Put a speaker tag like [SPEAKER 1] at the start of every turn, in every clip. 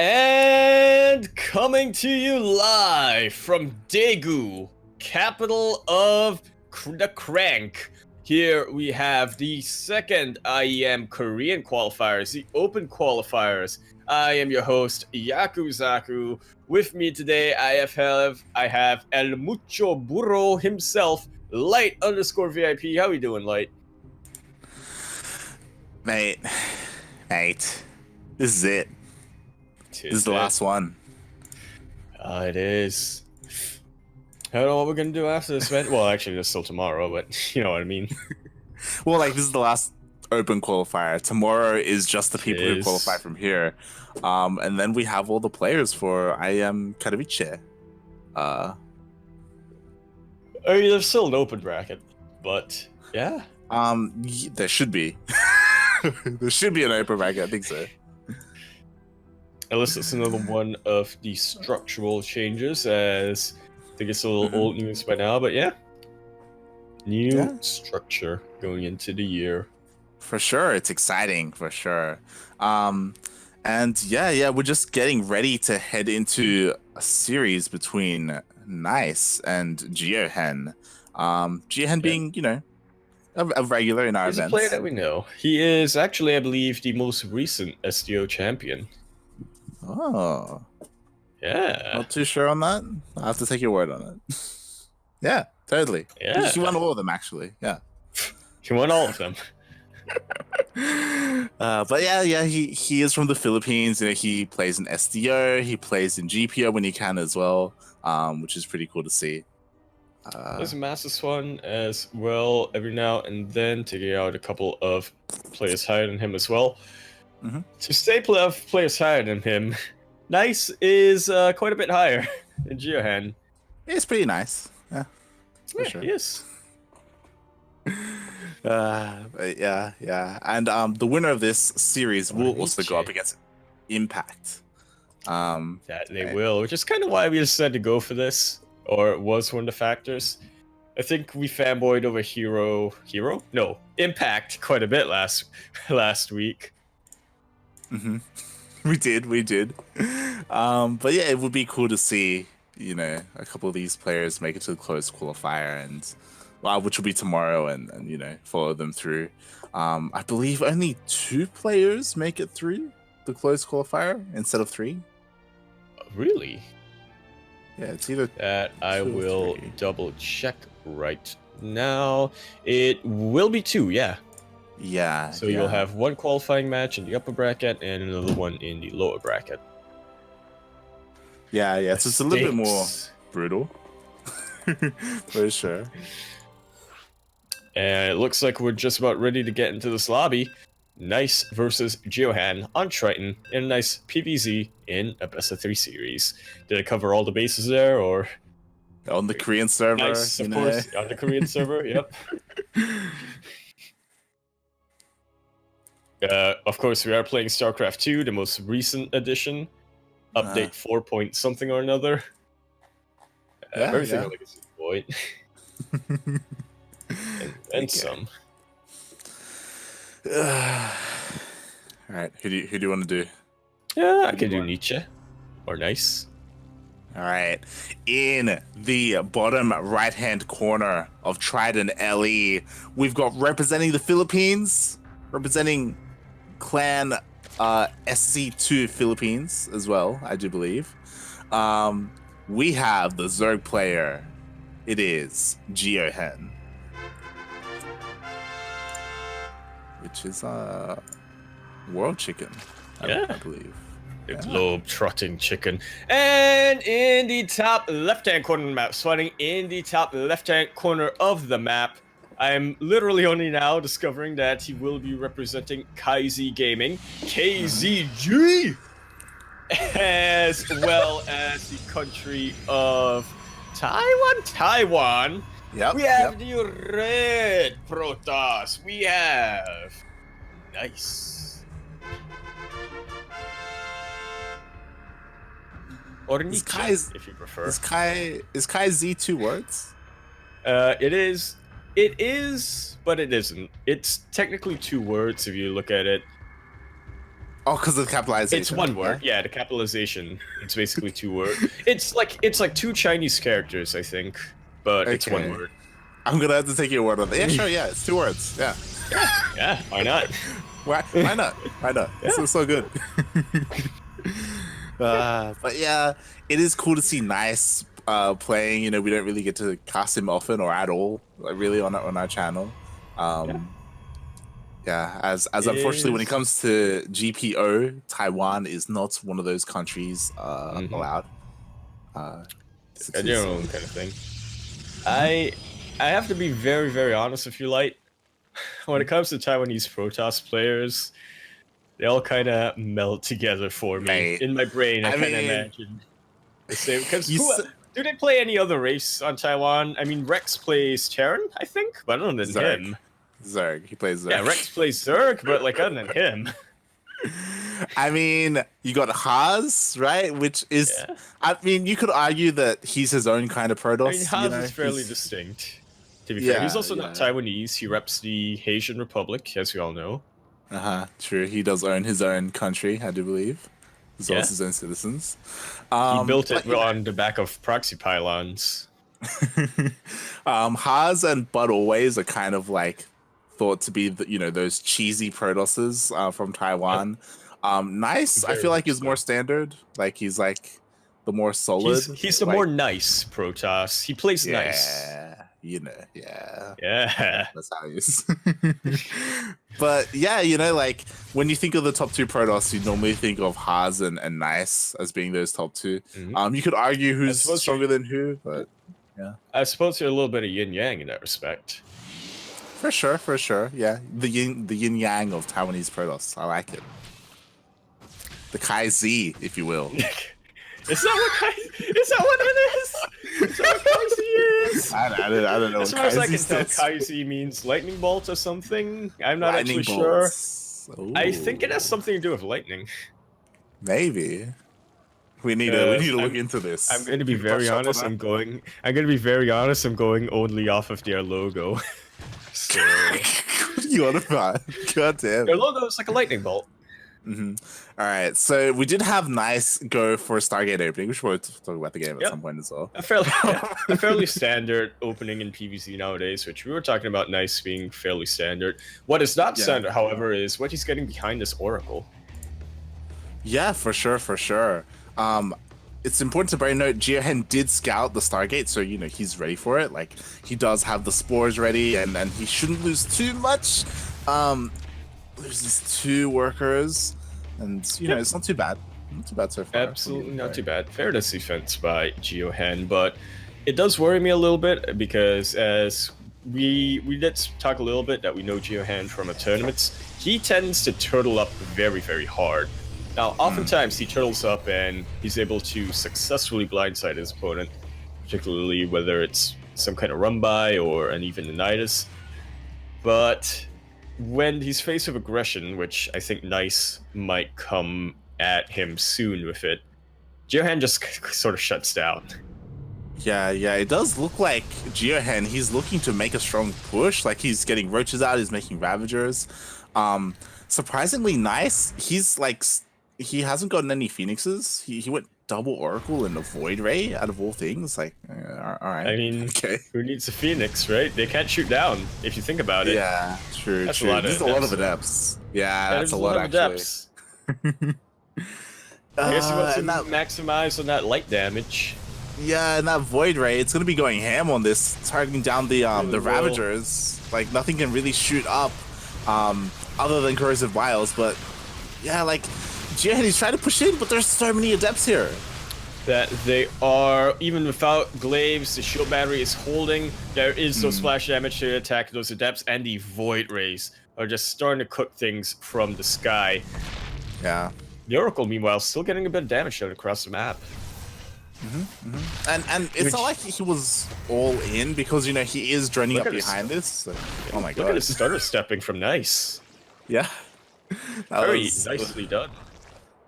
[SPEAKER 1] And coming to you live from Daegu, capital of the Crank. Here we have the second IEM Korean qualifiers, the Open Qualifiers. I am your host, Yakuzaku. With me today, I have El Mucho Burro himself, Light_VIP. How you doing, Light?
[SPEAKER 2] Mate, this is it. This is the last one.
[SPEAKER 1] It is. I don't know what we're gonna do after this event. Well, actually, there's still tomorrow, but you know what I mean.
[SPEAKER 2] Well, like, this is the last open qualifier. Tomorrow is just the people who qualify from here. And then we have all the players for IEM Katowice.
[SPEAKER 1] I mean, there's still an open bracket, but yeah.
[SPEAKER 2] There should be. There should be an open bracket, I think so.
[SPEAKER 1] Unless it's another one of the structural changes, as I think it's a little old news by now, but yeah. New structure going into the year.
[SPEAKER 2] For sure, it's exciting, for sure. And yeah, we're just getting ready to head into a series between Nice and GeoHen. GeoHen being, you know, a regular in our events.
[SPEAKER 1] He's a player that we know. He is actually, I believe, the most recent SDO champion.
[SPEAKER 2] Oh.
[SPEAKER 1] Yeah.
[SPEAKER 2] Not too sure on that. I'll have to take your word on it. Yeah, totally.
[SPEAKER 1] Yeah.
[SPEAKER 2] He won all of them, actually. Yeah.
[SPEAKER 1] He won all of them.
[SPEAKER 2] But yeah, he is from the Philippines. You know, he plays in SDO. He plays in GPO when he can as well, which is pretty cool to see.
[SPEAKER 1] There's a Masters one as well every now and then, taking out a couple of players higher than him as well. To stay players higher than him, Nice is quite a bit higher than GeoHen.
[SPEAKER 2] It's pretty nice. Yeah,
[SPEAKER 1] for sure. Yes.
[SPEAKER 2] Yeah. And the winner of this series will also go up against Impact.
[SPEAKER 1] That they will, which is kind of why we decided to go for this, or it was one of the factors. I think we fanboyed over Impact quite a bit last week.
[SPEAKER 2] We did. But yeah, it would be cool to see, you know, a couple of these players make it to the closed qualifier, and which will be tomorrow, and you know, follow them through. I believe only 2 players make it through the closed qualifier instead of 3.
[SPEAKER 1] Really?
[SPEAKER 2] Yeah, it's either
[SPEAKER 1] that. I will double check right now. It will be 2, yeah.
[SPEAKER 2] Yeah.
[SPEAKER 1] So you'll have one qualifying match in the upper bracket and another one in the lower bracket.
[SPEAKER 2] Yeah. So it's a little bit more brutal. For sure.
[SPEAKER 1] And it looks like we're just about ready to get into this lobby. Nice versus GeoHen on Triton in a nice PvZ in a best of 3 series. Did it cover all the bases there, or
[SPEAKER 2] on the Korean server?
[SPEAKER 1] Nice, of course, on the Korean server. Yep. Of course, we are playing StarCraft 2, the most recent edition. Update 4 point something or another. Everything like a super point. and some.
[SPEAKER 2] All right, who do you want to do?
[SPEAKER 1] Yeah, I can do Nietzsche or Nice.
[SPEAKER 2] All right, in the bottom right-hand corner of Trident LE, we've got representing the Philippines, representing Clan SC2 Philippines as well, I do believe. We have the Zerg player. It is GeoHen, which is World Chicken, I believe.
[SPEAKER 1] Globe trotting chicken. And in the top left-hand corner of the map, swatting in the top left-hand corner of the map, I'm literally only now discovering that he will be representing KZ Gaming, KZG, as well as the country of Taiwan.
[SPEAKER 2] Yep.
[SPEAKER 1] We have the Red Protoss. We have Nice. Or Nietzsche, if you prefer.
[SPEAKER 2] Is Kai Z 2 words?
[SPEAKER 1] It is, but it isn't. It's technically 2 words if you look at it.
[SPEAKER 2] Oh, because of capitalization.
[SPEAKER 1] It's one word. Yeah, the capitalization. It's basically 2 words. It's like 2 Chinese characters, I think, but it's 1
[SPEAKER 2] Okay.
[SPEAKER 1] word.
[SPEAKER 2] I'm gonna have to take your word on that. Yeah, sure. Yeah, it's 2 words. Yeah.
[SPEAKER 1] Yeah, why not?
[SPEAKER 2] Why not? Why not?
[SPEAKER 1] Yeah.
[SPEAKER 2] So good. But yeah, it is cool to see Nice playing. You know, we don't really get to cast him often or at all, like, really on our channel. Yeah, as unfortunately when it comes to GPO, Taiwan is not one of those countries allowed.
[SPEAKER 1] Their own kind of thing. I have to be very, very honest with you, Light. When it comes to Taiwanese Protoss players, they all kind of melt together for me.
[SPEAKER 2] Mate,
[SPEAKER 1] In my brain, I kind of imagine the same. Because do they play any other race on Taiwan? I mean, Rex plays Terran, I think, but other than him.
[SPEAKER 2] Zerg. He plays Zerg.
[SPEAKER 1] Yeah, Rex plays Zerg, but like other than him.
[SPEAKER 2] I mean, you got Haas, right? Which is, I mean, you could argue that he's his own kind of Protoss.
[SPEAKER 1] I mean, Haas is fairly distinct, to be fair. He's also not Taiwanese. He reps the Haitian Republic, as we all know.
[SPEAKER 2] True. He does own his own country, I do believe, as well as his own citizens.
[SPEAKER 1] He built it on the back of proxy pylons.
[SPEAKER 2] Haas and Bud Always are kind of like thought to be those cheesy Protosses from Taiwan. Nice, I feel like he's more standard. Like he's like the more solid.
[SPEAKER 1] He's the more nice Protoss. He plays nice.
[SPEAKER 2] Yeah. That's how he is. But yeah, like when you think of the top 2 Protoss, you normally think of Haas and Nice as being those top 2. You could argue who's stronger than who, but yeah.
[SPEAKER 1] I suppose you're a little bit of yin yang in that respect.
[SPEAKER 2] For sure. Yeah, the yin yang of Taiwanese Protoss. I like it. The Kai Z, if you will.
[SPEAKER 1] Is that what it is? Is that what Kai Z is?
[SPEAKER 2] I don't know.
[SPEAKER 1] As far as I can tell, Kai Z means lightning bolt or something. I'm not actually sure. Ooh. I think it has something to do with lightning.
[SPEAKER 2] Maybe. We need to look into this.
[SPEAKER 1] I'm going to be very honest. I'm going only off of their logo. So
[SPEAKER 2] you want to God damn.
[SPEAKER 1] Their logo is like a lightning bolt.
[SPEAKER 2] All right, so we did have Nice go for a Stargate opening. We should probably talk about the game at some point as well.
[SPEAKER 1] A fairly standard opening in PvZ nowadays, which we were talking about Nice being fairly standard. What is not standard, however, is what he's getting behind this Oracle. Yeah,
[SPEAKER 2] for sure. It's important to bear in note, GeoHen did scout the Stargate, so he's ready for it. Like, he does have the spores ready, and he shouldn't lose too much. There's these 2 workers, and it's not too bad. Not too bad so far.
[SPEAKER 1] Absolutely not too bad. Fair defense by GeoHen, but it does worry me a little bit because as we did talk a little bit that we know GeoHen from tournaments, he tends to turtle up very, very hard. Now, oftentimes he turtles up and he's able to successfully blindside his opponent, particularly whether it's some kind of run-by or an even Nidus. But when he's faced with aggression, which I think Nice might come at him soon with it, GeoHen just sort of shuts down.
[SPEAKER 2] Yeah, it does look like GeoHen, he's looking to make a strong push. Like, he's getting roaches out, he's making Ravagers. Surprisingly Nice, he hasn't gotten any Phoenixes. He went double Oracle and a Void Ray out of all things. Like, all right.
[SPEAKER 1] I mean, who needs a Phoenix, right? They can't shoot down, if you think about it.
[SPEAKER 2] Yeah, true.
[SPEAKER 1] That's
[SPEAKER 2] true.
[SPEAKER 1] A lot of
[SPEAKER 2] adepts. Yeah, that's a lot actually.
[SPEAKER 1] Adepts. I guess he wants to maximize on that light damage.
[SPEAKER 2] Yeah, and that Void Ray, it's gonna be going ham on this, targeting down the Ravagers. Like, nothing can really shoot up, other than Corrosive Vials. But yeah, like, GeoHen, he's trying to push in, but there's so many adepts here.
[SPEAKER 1] That they are, even without glaives, the shield battery is holding. There is no splash damage to attack those adepts, and the Void Rays are just starting to cook things from the sky.
[SPEAKER 2] Yeah.
[SPEAKER 1] The Oracle, meanwhile, still getting a bit of damage done across the map.
[SPEAKER 2] And it's not like he was all in, because he is droning up behind this. So, oh my god!
[SPEAKER 1] Look at his stutter stepping from Nice.
[SPEAKER 2] Yeah.
[SPEAKER 1] Very nicely done.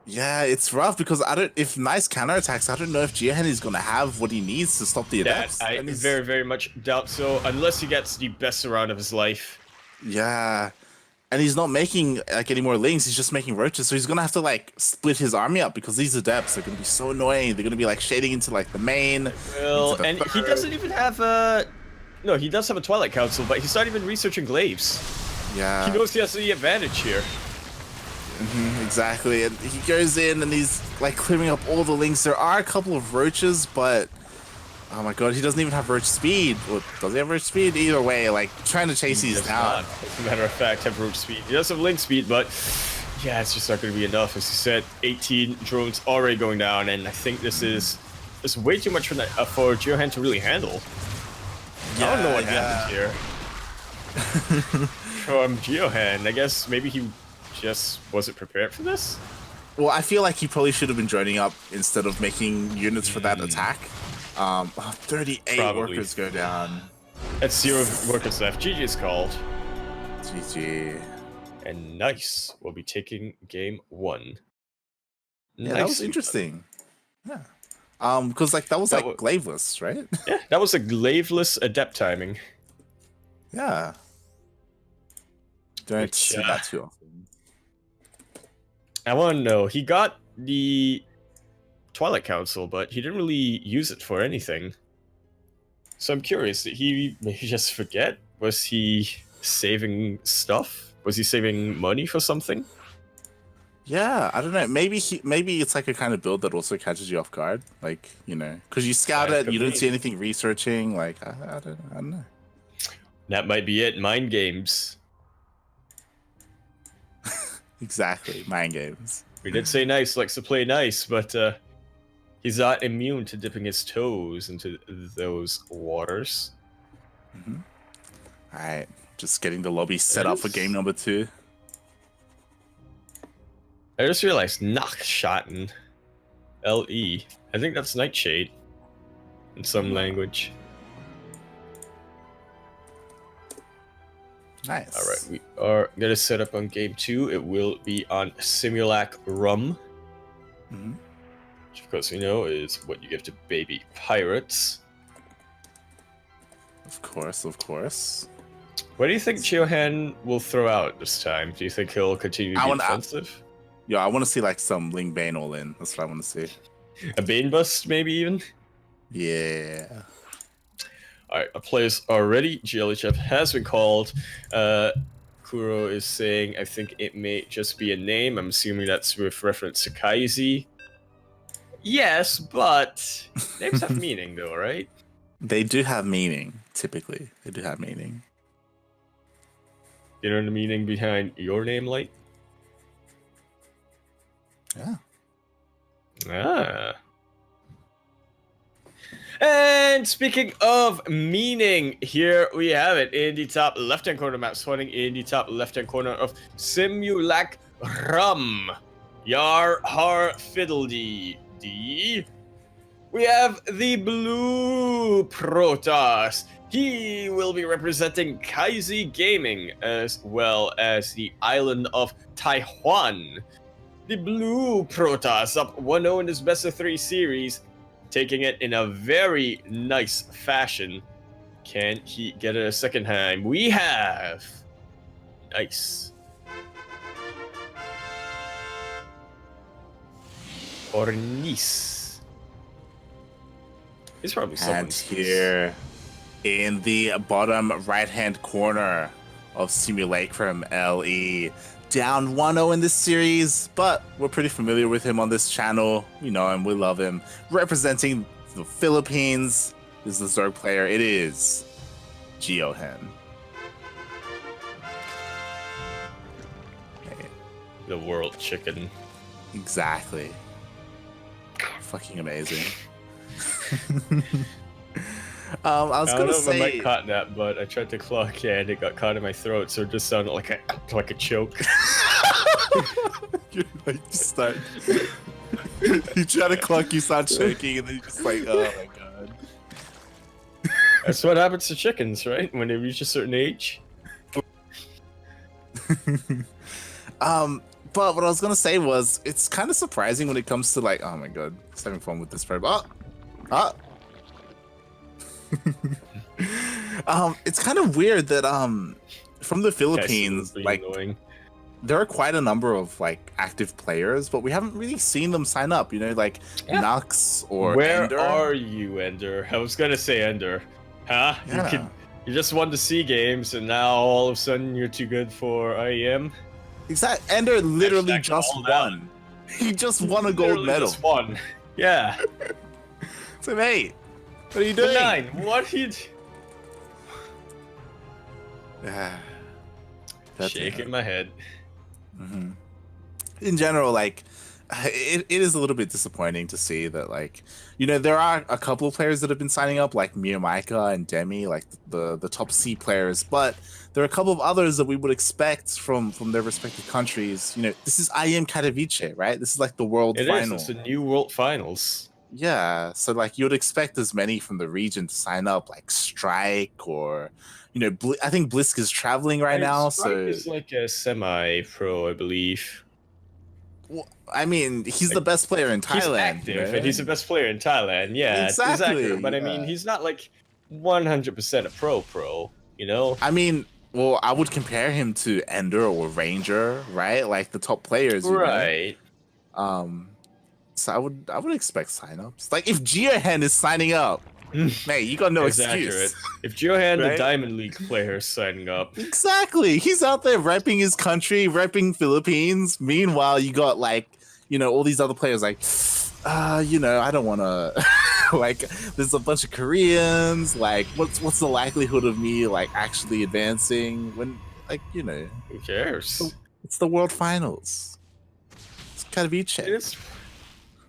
[SPEAKER 2] Yeah, it's rough because if Nice counterattacks, I don't know if GeoHen is gonna have what he needs to stop the adepts.
[SPEAKER 1] I very, very much doubt so, unless he gets the best round of his life.
[SPEAKER 2] Yeah. And he's not making like any more lings. He's just making roaches. So he's gonna have to like split his army up because these adepts are gonna be so annoying. They're gonna be like shading into like the main.
[SPEAKER 1] Well, and he doesn't even have a. No, he does have a Twilight Council, but he's not even researching glaives.
[SPEAKER 2] Yeah.
[SPEAKER 1] He knows he has the advantage here.
[SPEAKER 2] Exactly. And he goes in and he's like clearing up all the lings. There are a couple of roaches, but oh my god, he doesn't even have roach speed. Or does he have roach speed? Either way, like trying to chase these down.
[SPEAKER 1] As a matter of fact, have roach speed. He does have link speed, but yeah, it's just not going to be enough. As you said, 18 drones already going down, and I think this is way too much for GeoHen to really handle.
[SPEAKER 2] Yeah,
[SPEAKER 1] I don't know what happened here. From GeoHen, I guess maybe he just wasn't prepared for this.
[SPEAKER 2] Well, I feel like he probably should have been joining up instead of making units for that attack. 38
[SPEAKER 1] Probably.
[SPEAKER 2] workers go down.
[SPEAKER 1] That's 0 workers left. GG is called.
[SPEAKER 2] GG.
[SPEAKER 1] And nice. We'll be taking game 1.
[SPEAKER 2] Yeah, that was interesting. Yeah. Because like that was like glaiveless, right?
[SPEAKER 1] Yeah, that was a glaiveless adept timing.
[SPEAKER 2] Yeah. Don't see that too often.
[SPEAKER 1] I want to know. He got the Twilight Council, but he didn't really use it for anything. So I'm curious, did he maybe just forget? Was he saving stuff? Was he saving money for something?
[SPEAKER 2] Yeah, I don't know. Maybe it's like a kind of build that also catches you off guard. Like, you know, because you scout it, you don't see anything researching. Like, I don't know.
[SPEAKER 1] That might be it. Mind games.
[SPEAKER 2] Exactly, mind games.
[SPEAKER 1] We did say nice likes to play nice, but he's not immune to dipping his toes into those waters.
[SPEAKER 2] All right, just getting the lobby set up for game number 2.
[SPEAKER 1] I just realized Nachschatten. LE. I think that's Nightshade in some language.
[SPEAKER 2] Nice.
[SPEAKER 1] All right, we are gonna set up on game 2. It will be on Simulac Rum, which of course we know is what you give to baby pirates.
[SPEAKER 2] Of course, of course.
[SPEAKER 1] What do you think GeoHen will throw out this time? Do you think he'll continue to be defensive?
[SPEAKER 2] Yeah, I want to see like some Ling Bane all in. That's what I want to see.
[SPEAKER 1] A Bane bust, maybe even?
[SPEAKER 2] Yeah.
[SPEAKER 1] Alright, a player's already. GLHF has been called. Kuro is saying, I think it may just be a name. I'm assuming that's with reference to Kaizi. Yes, but names have meaning though, right?
[SPEAKER 2] They do have meaning, typically. They do have meaning.
[SPEAKER 1] You know the meaning behind your name, Light?
[SPEAKER 2] Yeah.
[SPEAKER 1] Ah. And speaking of meaning, here we have it in the top left-hand corner map, spawning in the top left-hand corner of Simulac Rum. Yar har fiddledy dee. We have the blue Protoss. He will be representing Kaizi Gaming as well as the island of Taiwan. The blue Protoss up 1-0 in this best of 3 series, taking it in a very nice fashion. Can he get it a second time? We have nice. Ornis. He's probably someone's
[SPEAKER 2] here in the bottom right-hand corner of Simulacrum LE. Down 1-0 in this series, but we're pretty familiar with him on this channel. We know him, we love him. Representing the Philippines, this is the Zerg player. It is GeoHen. Okay.
[SPEAKER 1] The world chicken.
[SPEAKER 2] Exactly. Fucking amazing. I was gonna say,
[SPEAKER 1] I might caught that, but I tried to cluck and it got caught in my throat, so it just sounded like a choke.
[SPEAKER 2] You're like start. You try to cluck, you start choking, and then you're just like, oh my god.
[SPEAKER 1] That's what happens to chickens, right? When they reach a certain age.
[SPEAKER 2] But what I was gonna say was, it's kind of surprising when it comes to like, oh my god, just having fun with this bird. It's kind of weird that from the Philippines,
[SPEAKER 1] Guy's really
[SPEAKER 2] like
[SPEAKER 1] annoying.
[SPEAKER 2] there are quite a number of like active players, but we haven't really seen them sign up. You know, like Nux or
[SPEAKER 1] Where
[SPEAKER 2] Ender.
[SPEAKER 1] are you, Ender? I was gonna say Ender. Huh?
[SPEAKER 2] Yeah.
[SPEAKER 1] You just won the C games, and now all of a sudden you're too good for IEM.
[SPEAKER 2] Exactly. Ender literally
[SPEAKER 1] Hashtag
[SPEAKER 2] just
[SPEAKER 1] called
[SPEAKER 2] won. He just won a gold
[SPEAKER 1] Literally
[SPEAKER 2] medal.
[SPEAKER 1] Just won. Yeah.
[SPEAKER 2] So hey, what are you doing?
[SPEAKER 1] Nine. What he? Shaking my head.
[SPEAKER 2] In general, like it is a little bit disappointing to see that, like, you know, there are a couple of players that have been signing up, like Miyamika and Demi, like the top C players, but there are a couple of others that we would expect from their respective countries. You know, this is IEM Katowice, right? This is like the world final.
[SPEAKER 1] It's the new world finals.
[SPEAKER 2] Yeah, so like you'd expect as many from the region to sign up, like Strike or, you know, I think Blisk is traveling right now,
[SPEAKER 1] Strike
[SPEAKER 2] so
[SPEAKER 1] is like a semi-pro, I believe.
[SPEAKER 2] well, I mean, he's the best player in Thailand.
[SPEAKER 1] He's active,
[SPEAKER 2] right?
[SPEAKER 1] and he's the best player in Thailand. Yeah,
[SPEAKER 2] Exactly,
[SPEAKER 1] but I mean, he's not like 100% a pro. You know?
[SPEAKER 2] I mean, well, I would compare him to Ender or Ranger, right? Like the top players, you
[SPEAKER 1] Right.
[SPEAKER 2] know? So I would expect signups. Like if GeoHen is signing up, mate, you got no excuse.
[SPEAKER 1] If GeoHen,
[SPEAKER 2] Right?
[SPEAKER 1] the Diamond League player, is signing up,
[SPEAKER 2] Exactly. He's out there repping his country, repping Philippines. Meanwhile, you got like, you know, all these other players like, you know, I don't want to. Like, there's a bunch of Koreans. Like, what's the likelihood of me like actually advancing when, like, you know,
[SPEAKER 1] who cares?
[SPEAKER 2] it's the world finals. It's Katowice.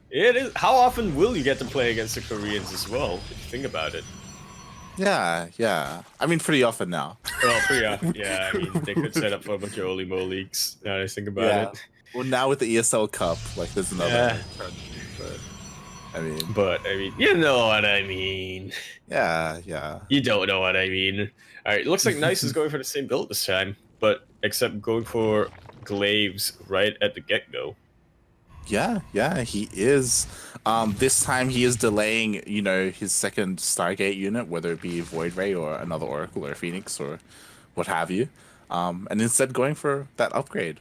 [SPEAKER 1] It is. How often will you get to play against the Koreans as well? If you think about it.
[SPEAKER 2] Yeah. I mean, pretty often now.
[SPEAKER 1] Well, pretty often. Yeah, I mean, they could set up for a bunch of Oli Mo leagues. Now that I think about it.
[SPEAKER 2] Well, now with the ESL Cup, like, there's another. But, I mean,
[SPEAKER 1] you know what I mean.
[SPEAKER 2] Yeah.
[SPEAKER 1] You don't know what I mean. All right, it looks like Nice is going for the same build this time, but except going for Glaives right at the get-go.
[SPEAKER 2] Yeah, he is. This time he is delaying, you know, his second Stargate unit, whether it be Void Ray or another Oracle or Phoenix or what have you, and instead going for that upgrade,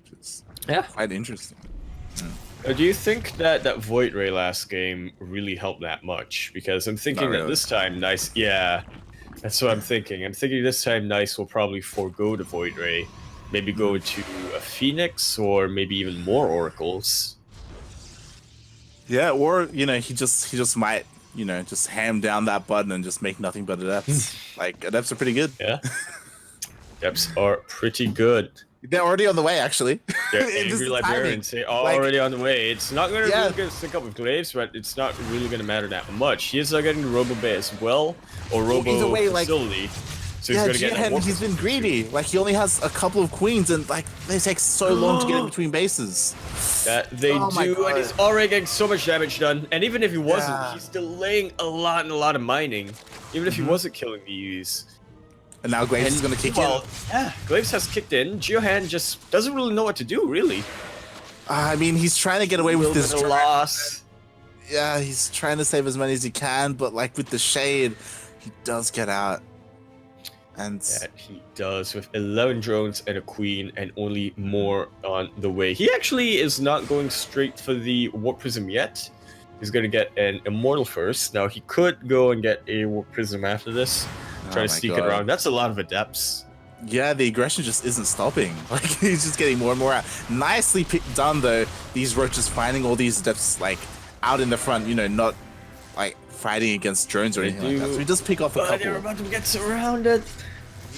[SPEAKER 2] which is quite interesting.
[SPEAKER 1] Do you think that Void Ray last game really helped that much? Because I'm thinking that this time Nice, that's what I'm thinking. I'm thinking this time Nice will probably forego the Void Ray. Maybe go to a Phoenix or maybe even more Oracles.
[SPEAKER 2] Yeah, or, you know, he just might, you know, just ham down that button and just make nothing but adepts. Like, adepts are pretty good.
[SPEAKER 1] Yeah. Adepts are pretty good.
[SPEAKER 2] They're already on the way, actually.
[SPEAKER 1] They're angry librarians. They're already on the way. It's not going to really sync up with Glaives, but it's not really going to matter that much. He is getting the Robo Bay as well, or Robo Facility. So he's gonna get
[SPEAKER 2] he's been greedy. Like, he only has a couple of queens, and like they take so long to get in between bases.
[SPEAKER 1] That they do, and he's already getting so much damage done. And even if he wasn't, he's delaying a lot of mining. Even if he wasn't killing these.
[SPEAKER 2] And now Glaives is gonna kick in.
[SPEAKER 1] Yeah, Glaives has kicked in. GeoHen just doesn't really know what to do, really.
[SPEAKER 2] I mean, he's trying to get away with this
[SPEAKER 1] loss.
[SPEAKER 2] Yeah, he's trying to save as many as he can, but like with the shade, he does get out. And
[SPEAKER 1] that he does with 11 drones and a queen and only more on the way. He actually is not going straight for the Warp Prism yet. He's going to get an Immortal first. Now, he could go and get a Warp Prism after this. Try to sneak it around. That's a lot of Adepts.
[SPEAKER 2] Yeah, the aggression just isn't stopping. Like, he's just getting more and more out. Nicely done, though. These roaches finding all these Adepts, like, out in the front, you know, not, like, fighting against drones or anything like that. So we just pick off a couple.
[SPEAKER 1] They're about to get surrounded.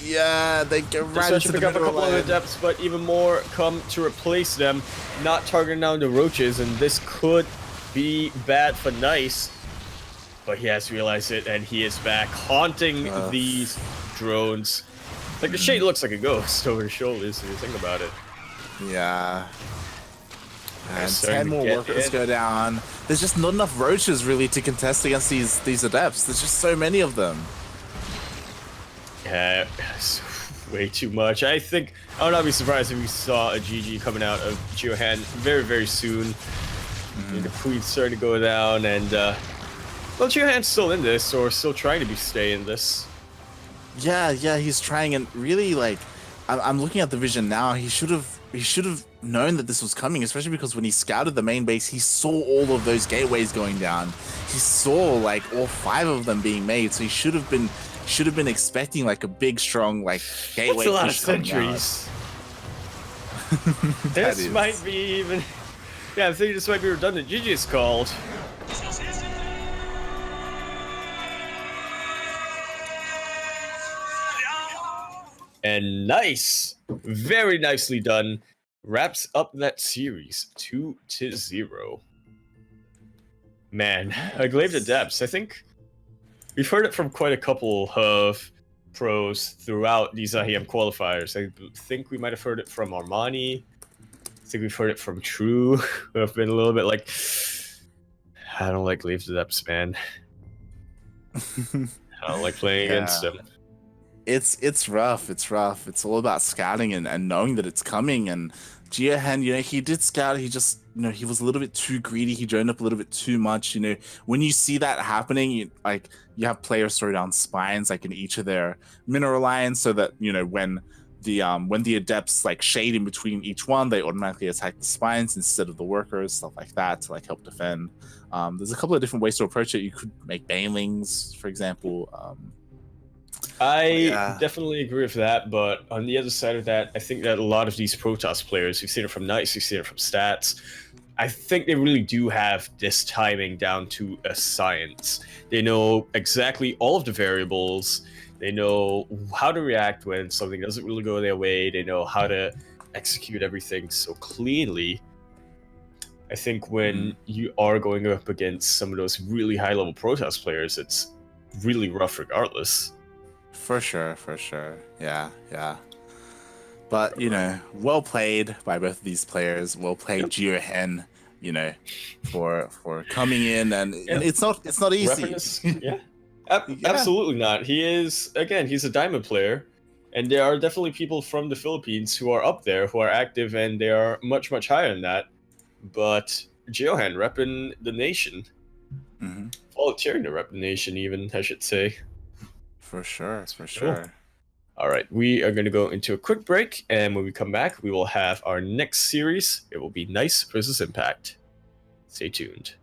[SPEAKER 2] Yeah, they get right into the
[SPEAKER 1] pick up a couple of Adepts, but even more come to replace them, not targeting down the roaches, and this could be bad for Nice. But he has realized it, and he is back, haunting these drones. Like, the shade looks like a ghost over his shoulders, if you think about it.
[SPEAKER 2] Yeah. And 10 more workers go down. There's just not enough roaches, really, to contest against these Adepts. There's just so many of them.
[SPEAKER 1] Yeah, way too much. I would not be surprised if we saw a GG coming out of GeoHen very soon. The Queen's starting to go down, and well, GeoHen's still in this, or still trying to stay in this.
[SPEAKER 2] Yeah, he's trying, and really, like, I'm looking at the vision now. He should have known that this was coming, especially because when he scouted the main base, he saw all of those gateways going down. He saw like all 5 of them being made, so he should have been expecting like a big, strong like gateway.
[SPEAKER 1] That's a lot of
[SPEAKER 2] push coming
[SPEAKER 1] sentries.
[SPEAKER 2] out.
[SPEAKER 1] This might be even. Yeah, I think this might be redundant. GG's called. And nice, very nicely done. Wraps up that series 2-0. Man, I glaive the depths. I think we've heard it from quite a couple of pros throughout these IEM qualifiers. I think we might have heard it from Armani. I think we've heard it from True, who have been a little bit like, I don't like glaive the depths, man. I don't like playing against them.
[SPEAKER 2] It's rough. It's rough. It's all about scouting and knowing that it's coming. And GeoHen, he did scout. He just, he was a little bit too greedy. He droned up a little bit too much. When you see that happening, you have players throw down spines like in each of their mineral lines, so that when the adepts like shade in between each one, they automatically attack the spines instead of the workers, stuff like that, to like help defend. There's a couple of different ways to approach it. You could make banelings, for example.
[SPEAKER 1] I definitely agree with that, but on the other side of that, I think that a lot of these Protoss players, we've seen it from Knights, we've seen it from Stats, I think they really do have this timing down to a science. They know exactly all of the variables, they know how to react when something doesn't really go their way, they know how to execute everything so cleanly. I think when you are going up against some of those really high-level Protoss players, it's really rough regardless.
[SPEAKER 2] For sure. Yeah. But, well played by both of these players. Well played, GeoHen, for coming in, and it's not easy.
[SPEAKER 1] Yeah. Absolutely not. He's a diamond player, and there are definitely people from the Philippines who are up there, who are active, and they are much, much higher than that. But GeoHen repping the nation. Volunteering to rep the nation, even, I should say.
[SPEAKER 2] For sure.
[SPEAKER 1] Cool. All right, we are going to go into a quick break, and when we come back, we will have our next series. It will be Nice versus Impact. Stay tuned.